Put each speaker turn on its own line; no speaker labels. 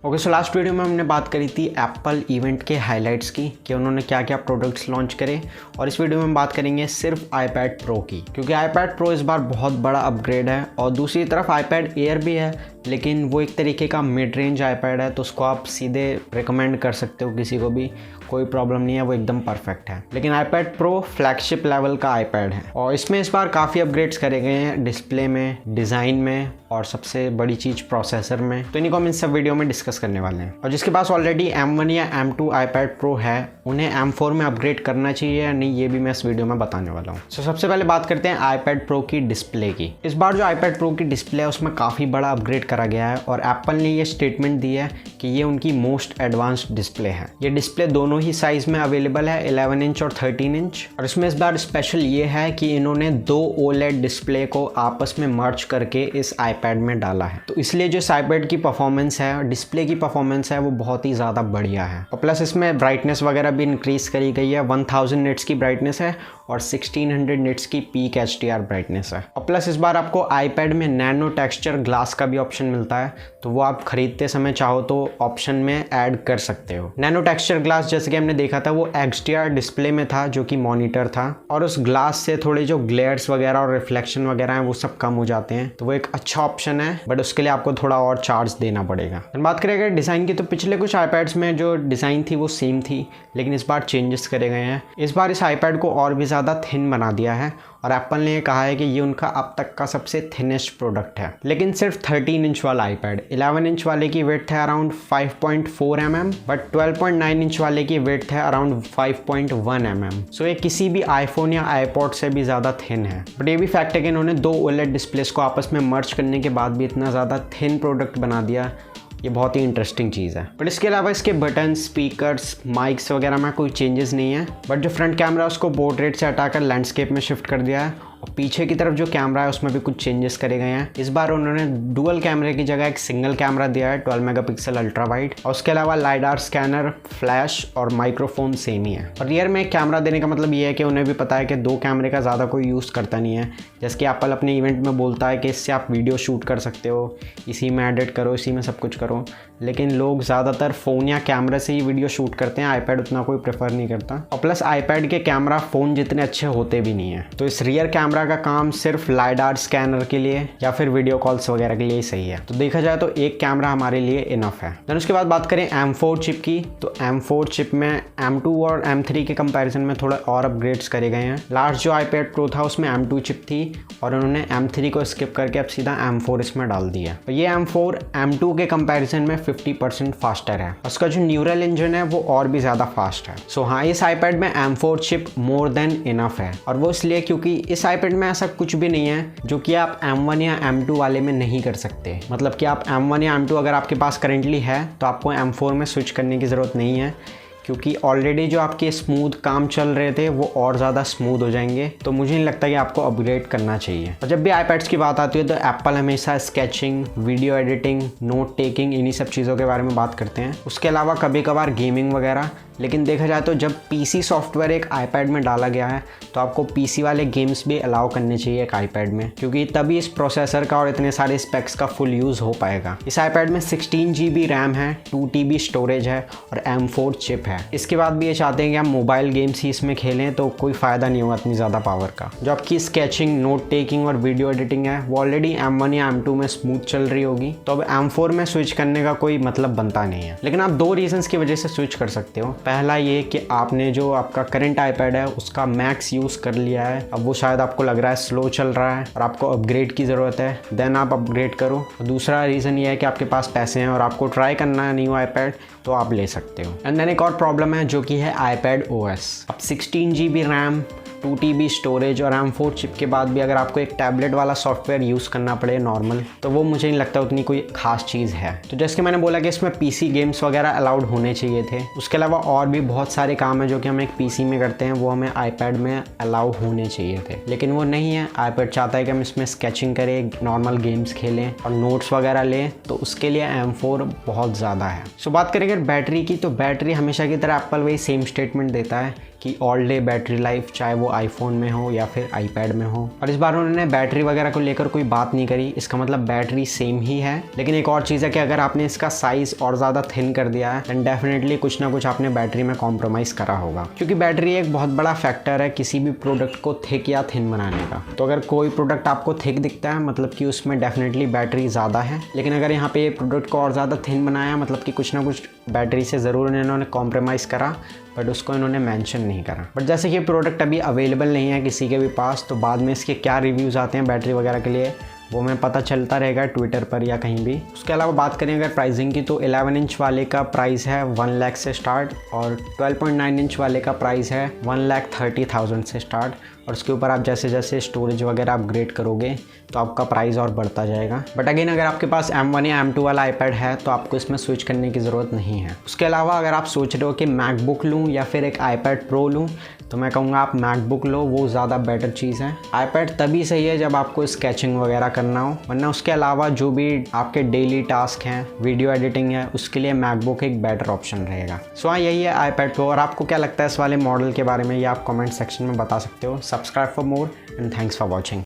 Okay so last video में हमने बात करी थी एप्पल इवेंट के हाइलाइट्स की कि उन्होंने क्या क्या प्रोडक्ट्स लॉन्च करे। और इस वीडियो में हम बात करेंगे सिर्फ आईपैड प्रो की, क्योंकि आईपैड प्रो इस बार बहुत बड़ा अपग्रेड है। और दूसरी तरफ आईपैड एयर भी है, लेकिन वो एक तरीके का मिड रेंज आईपैड है, तो उसको आप सीधे रिकमेंड कर सकते हो किसी को भी, कोई प्रॉब्लम नहीं है, वो एकदम परफेक्ट है। लेकिन आईपैड प्रो फ्लैगशिप लेवल का आईपैड है और इसमें इस बार काफ़ी अपग्रेड्स करे गए हैं, डिस्प्ले में, डिज़ाइन में और सबसे बड़ी चीज़ प्रोसेसर में। तो इन्हीं को हम इन सब वीडियो में डिस्कस करने वाले हैं। और जिसके पास ऑलरेडी M1 या M2 आईपैड प्रो है, उन्हें M4 में अपग्रेड करना चाहिए या नहीं, ये भी मैं इस वीडियो में बताने वाला हूँ। तो सबसे पहले बात करते हैं आईपैड प्रो की डिस्प्ले की। इस बार जो आईपैड प्रो की डिस्प्ले है उसमें काफ़ी बड़ा अपग्रेड करा गया है और एप्पल ने ये स्टेटमेंट दी है कि ये उनकी मोस्ट एडवांस्ड डिस्प्ले है। ये डिस्प्ले दोनों ही साइज में अवेलेबल है, 11 इंच और 13 इंच। और इसमें इस बार स्पेशल ये है कि इन्होंने दो OLED डिस्प्ले को आपस में मर्ज करके इस आईपैड में डाला है। तो इसलिए जो इस आईपैड की परफॉर्मेंस है, डिस्प्ले की परफॉर्मेंस है, वो बहुत ही ज़्यादा बढ़िया है। और प्लस इसमें ब्राइटनेस वगैरह भी इंक्रीज करी गई है, 1000 निट्स की ब्राइटनेस है और 1600 निट्स की पीक HDR ब्राइटनेस है। और प्लस इस बार आपको आईपैड में नैनो टेक्सचर ग्लास का भी ऑप्शन मिलता है, तो वो आप खरीदते समय चाहो तो ऑप्शन में ऐड कर सकते हो। नैनो टेक्सचर ग्लास जैसे कि हमने देखा था वो XDR डिस्प्ले में था, जो कि मॉनिटर था, और उस ग्लास से थोड़े जो ग्लेयर्स वगैरह और रिफ्लेक्शन वगैरह हैं वो सब कम हो जाते हैं। तो वो एक अच्छा ऑप्शन है, बट उसके लिए आपको थोड़ा और चार्ज देना पड़ेगा। बात करें अगर डिज़ाइन की, तो पिछले कुछ आईपैड्स में जो डिज़ाइन थी वो सेम थी, लेकिन इस बार चेंजेस करे गए हैं। इस बार इस आईपैड को और भी ज़्यादा थिन बना दिया है और एप्पल ने कहा है कि ये उनका अब तक का सबसे थिनेस्ट प्रोडक्ट है। लेकिन सिर्फ 13 इंच वाला आईपैड, 11 इंच वाले की विड्थ है अराउंड 5.4 mm, बट 12.9 इंच वाले की विड्थ है अराउंड 5.1 mm। सो ये किसी भी आईफोन या आईपॉड से भी ज़्यादा थिन है। बट ये भी फैक्ट है कि इन्होंने दो OLED डिस्प्लेस को आपस में मर्ज करने के बाद भी इतना ज़्यादा थिन प्रोडक्ट बना दिया, ये बहुत ही इंटरेस्टिंग चीज़ है। बट इसके अलावा इसके बटन, स्पीकर्स, माइक्स वगैरह में कोई चेंजेस नहीं है। बट जो फ्रंट कैमरा है उसको पोर्ट्रेट से हटाकर लैंडस्केप में शिफ्ट कर दिया है और पीछे की तरफ जो कैमरा है उसमें भी कुछ चेंजेस करे गए हैं। इस बार उन्होंने डुअल कैमरे की जगह एक सिंगल कैमरा दिया है, 12 मेगापिक्सल अल्ट्रा वाइड, और उसके अलावा लाइडार स्कैनर, फ्लैश और माइक्रोफोन सेम ही है। और रियर में एक कैमरा देने का मतलब ये है कि उन्हें भी पता है कि दो कैमरे का ज़्यादा कोई यूज़ करता नहीं है। जैसे कि एप्पल अपने इवेंट में बोलता है कि इससे आप वीडियो शूट कर सकते हो, इसी में एडिट करो, इसी में सब कुछ करो, लेकिन लोग ज़्यादातर फ़ोन या कैमरे से ही वीडियो शूट करते हैं, आईपैड उतना कोई प्रेफर नहीं करता। और प्लस आईपैड के कैमरा फ़ोन जितने अच्छे होते भी नहीं है। तो इस रियर कैमरा का काम सिर्फ लाइडार स्कैनर के लिए या फिर वीडियो कॉल्स वगैरह के लिए ही सही है। तो देखा जाए तो एक कैमरा हमारे लिए इनफ है। देन उसके बाद बात करें M4 चिप की, तो M4 चिप में M2 और M3 के कंपैरिजन में थोड़ा और अपग्रेड्स करे गए हैं। लास्ट जो आईपैड प्रो था उसमें M2 चिप थी और उन्होंने M3 को स्किप करके अब सीधा M4 इसमें डाल दिया। तो ये M4 M2 के कंपैरिजन में 50% फास्टर है। उसका जो न्यूरल इंजन है वो और भी ज़्यादा फास्ट है। सो हाँ, इस आईपैड में M4 chip more than enough है, और वो इसलिए क्योंकि इस आईपैड में ऐसा कुछ भी नहीं है जो कि आप M1 या M2 वाले में नहीं कर सकते। मतलब कि आप M1 या M2 अगर आपके पास करेंटली है तो आपको M4 में स्विच करने की ज़रूरत नहीं है, क्योंकि ऑलरेडी जो आपके स्मूथ काम चल रहे थे वो और ज़्यादा स्मूथ हो जाएंगे। तो मुझे नहीं लगता कि आपको अपग्रेड करना चाहिए। और जब भी आईपैड्स की बात आती है तो एप्पल हमेशा sketching, video editing, note taking, इन्हीं सब चीज़ों के बारे में बात करते हैं। उसके अलावा कभी कभार गेमिंग वगैरह। लेकिन देखा जाए तो जब PC सॉफ्टवेयर एक आईपैड में डाला गया है तो आपको PC वाले गेम्स भी अलाउ करने चाहिए एक आईपैड में, क्योंकि तभी इस प्रोसेसर का और इतने सारे स्पेक्स का फुल यूज़ हो पाएगा। इस आईपैड में 16 GB रैम है, 2 TB स्टोरेज है और M4 चिप है। इसके बाद भी ये चाहते हैं कि आप मोबाइल गेम्स ही इसमें खेलें, तो कोई फ़ायदा नहीं होगा इतनी ज़्यादा पावर का। जो आपकी स्केचिंग, नोट टेकिंग और वीडियो एडिटिंग है वो ऑलरेडी M1 या M2 में स्मूथ चल रही होगी, तो अब M4 में स्विच करने का कोई मतलब बनता नहीं है। लेकिन आप दो रीजंस की वजह से स्विच कर सकते हो। पहला ये कि आपने जो आपका करंट आईपैड है उसका मैक्स यूज़ कर लिया है, अब वो शायद आपको लग रहा है स्लो चल रहा है और आपको अपग्रेड की ज़रूरत है, देन आप अपग्रेड करो। और दूसरा रीज़न ये है कि आपके पास पैसे हैं और आपको ट्राई करना है न्यू आईपैड, तो आप ले सकते हो। एंड देन एक और प्रॉब्लम है जो कि है iPad OS। अब 16 GB रैम, 2 TB स्टोरेज और M4 चिप के बाद भी अगर आपको एक टैबलेट वाला सॉफ्टवेयर यूज़ करना पड़े नॉर्मल, तो वो मुझे नहीं लगता उतनी कोई खास चीज़ है। तो जैसे कि मैंने बोला कि इसमें PC गेम्स वगैरह अलाउड होने चाहिए थे। उसके अलावा और भी बहुत सारे काम है जो कि हम एक PC में करते हैं, वो हमें iPad में अलाउ होने चाहिए थे, लेकिन वो नहीं है। iPad चाहता है कि हम इसमें स्केचिंग करें, नॉर्मल गेम्स खेलें और नोट्स वगैरह लें, तो उसके लिए M4 बहुत ज़्यादा है। सो बात करें अगर बैटरी की, तो बैटरी हमेशा की तरह एप्पल वही सेम स्टेटमेंट देता है कि ऑल डे बैटरी लाइफ, चाहे वो आईफोन में हो या फिर आईपैड में हो। और इस बार उन्होंने बैटरी वगैरह को लेकर कोई बात नहीं करी, इसका मतलब बैटरी सेम ही है। लेकिन एक और चीज़ है कि अगर आपने इसका साइज़ और ज़्यादा थिन कर दिया है दैन डेफिनेटली कुछ ना कुछ आपने बैटरी में कॉम्प्रोमाइज़ करा होगा, क्योंकि बैटरी एक बहुत बड़ा फैक्टर है किसी भी प्रोडक्ट को थिक या थिन बनाने का। तो अगर कोई प्रोडक्ट आपको थिक दिखता है मतलब कि उसमें डेफिनेटली बैटरी ज़्यादा है, लेकिन अगर यहाँ पे ये प्रोडक्ट को और ज़्यादा थिन बनाया मतलब कि कुछ ना कुछ बैटरी से ज़रूर इन्होंने कॉम्प्रोमाइज़ करा, बट उसको इन्होंने मेंशन नहीं करा। बट जैसे कि ये प्रोडक्ट अभी अवेलेबल नहीं है किसी के भी पास, तो बाद में इसके क्या रिव्यूज़ आते हैं बैटरी वगैरह के लिए वो मैं पता चलता रहेगा ट्विटर पर या कहीं भी। उसके अलावा बात करें अगर प्राइसिंग की तो 11 इंच वाले का प्राइस है 1 लाख से स्टार्ट और 12.9 इंच वाले का प्राइस है 1,30,000 से स्टार्ट। और उसके ऊपर आप जैसे जैसे स्टोरेज वगैरह अपग्रेड करोगे तो आपका प्राइस और बढ़ता जाएगा। बट अगेन अगर आपके पास M1 या M2 वाला आईपैड है तो आपको इसमें स्विच करने की ज़रूरत नहीं है। उसके अलावा अगर आप सोच रहे हो कि मैकबुक लूँ या फिर एक आईपैड प्रो लूँ तो मैं कहूँगा आप मैकबुक लो, वो ज़्यादा बेटर चीज़ है। आईपैड तभी सही है जब आपको स्केचिंग वगैरह करना हो, वरना उसके अलावा जो भी आपके डेली टास्क हैं, वीडियो एडिटिंग है, उसके लिए मैकबुक एक बेटर ऑप्शन रहेगा। सो हाँ, यही है आईपैड प्रो। और आपको क्या लगता है इस वाले मॉडल के बारे में ये आप कमेंट सेक्शन में बता सकते हो। Subscribe for more and thanks for watching.